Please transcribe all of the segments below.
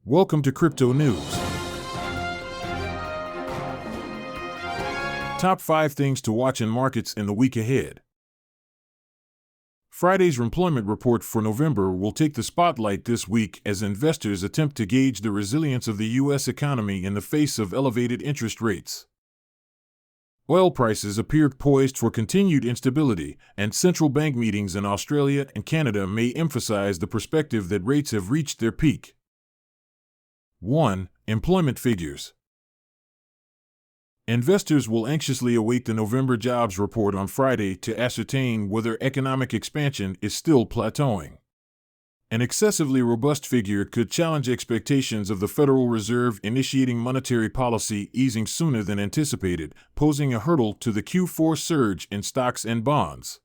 Welcome to Crypto News. Top 5 things to watch in markets in the week ahead. Friday's employment report for November will take the spotlight this week as investors attempt to gauge the resilience of the U.S. economy in the face of elevated interest rates. Oil prices appear poised for continued instability, and central bank meetings in Australia and Canada may emphasize the perspective that rates have reached their peak. 1. Employment figures. Investors will anxiously await the November jobs report on Friday to ascertain whether economic expansion is still plateauing. An excessively robust figure could challenge expectations of the Federal Reserve initiating monetary policy easing sooner than anticipated, posing a hurdle to the Q4 surge in stocks and bonds.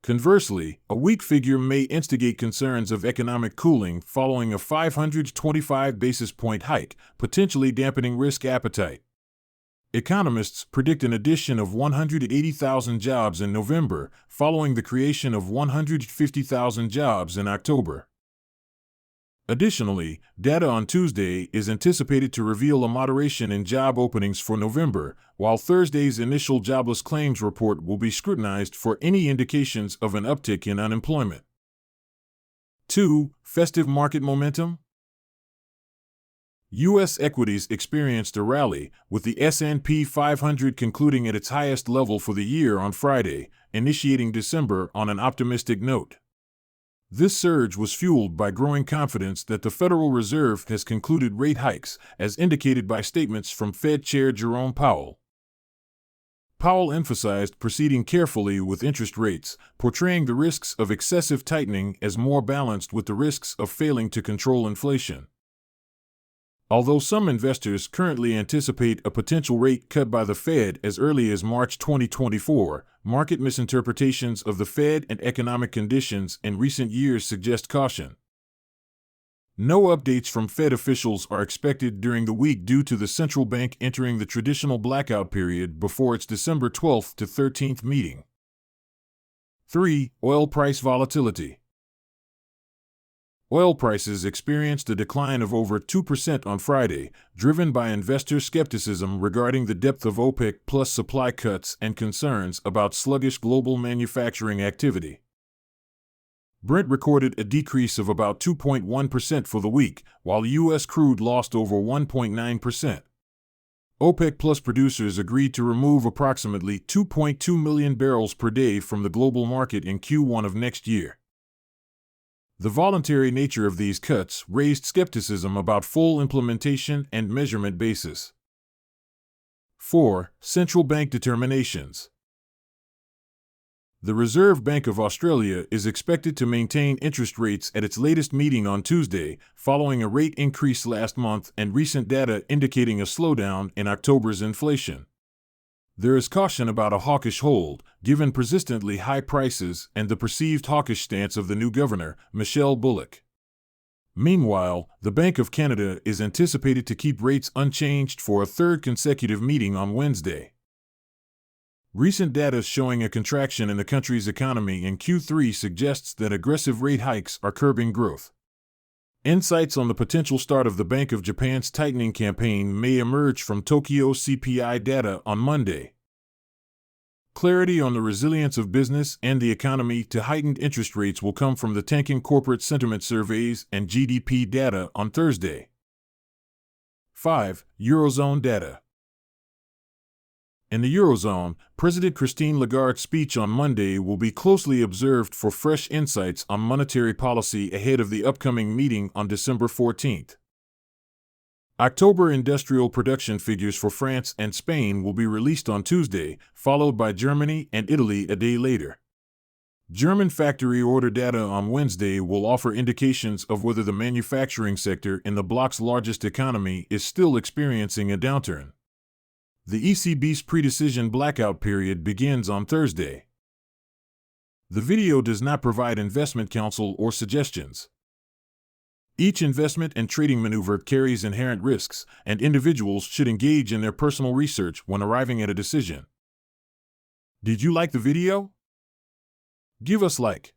Conversely, a weak figure may instigate concerns of economic cooling following a 525 basis point hike, potentially dampening risk appetite. Economists predict an addition of 180,000 jobs in November, following the creation of 150,000 jobs in October. Additionally, data on Tuesday is anticipated to reveal a moderation in job openings for November, while Thursday's initial jobless claims report will be scrutinized for any indications of an uptick in unemployment. 2. Festive market momentum. U.S. equities experienced a rally, with the S&P 500 concluding at its highest level for the year on Friday, initiating December on an optimistic note. This surge was fueled by growing confidence that the Federal Reserve has concluded rate hikes, as indicated by statements from Fed Chair Jerome Powell. Powell emphasized proceeding carefully with interest rates, portraying the risks of excessive tightening as more balanced with the risks of failing to control inflation. Although some investors currently anticipate a potential rate cut by the Fed as early as March 2024, market misinterpretations of the Fed and economic conditions in recent years suggest caution. No updates from Fed officials are expected during the week due to the central bank entering the traditional blackout period before its December 12th to 13th meeting. 3. Oil price volatility. Oil prices experienced a decline of over 2% on Friday, driven by investor skepticism regarding the depth of OPEC plus supply cuts and concerns about sluggish global manufacturing activity. Brent recorded a decrease of about 2.1% for the week, while U.S. crude lost over 1.9%. OPEC plus producers agreed to remove approximately 2.2 million barrels per day from the global market in Q1 of next year. The voluntary nature of these cuts raised skepticism about full implementation and measurement basis. 4. Central bank determinations. The Reserve Bank of Australia is expected to maintain interest rates at its latest meeting on Tuesday, following a rate increase last month and recent data indicating a slowdown in October's inflation. There is caution about a hawkish hold, given persistently high prices and the perceived hawkish stance of the new governor, Michelle Bullock. Meanwhile, the Bank of Canada is anticipated to keep rates unchanged for a third consecutive meeting on Wednesday. Recent data showing a contraction in the country's economy in Q3 suggests that aggressive rate hikes are curbing growth. Insights on the potential start of the Bank of Japan's tightening campaign may emerge from Tokyo CPI data on Monday. Clarity on the resilience of business and the economy to heightened interest rates will come from the tanking corporate sentiment surveys and GDP data on Thursday. 5. Eurozone data. In the Eurozone, President Christine Lagarde's speech on Monday will be closely observed for fresh insights on monetary policy ahead of the upcoming meeting on December 14th. October industrial production figures for France and Spain will be released on Tuesday, followed by Germany and Italy a day later. German factory order data on Wednesday will offer indications of whether the manufacturing sector in the bloc's largest economy is still experiencing a downturn. The ECB's pre-decision blackout period begins on Thursday. The video does not provide investment counsel or suggestions. Each investment and trading maneuver carries inherent risks, and individuals should engage in their personal research when arriving at a decision. Did you like the video? Give us like.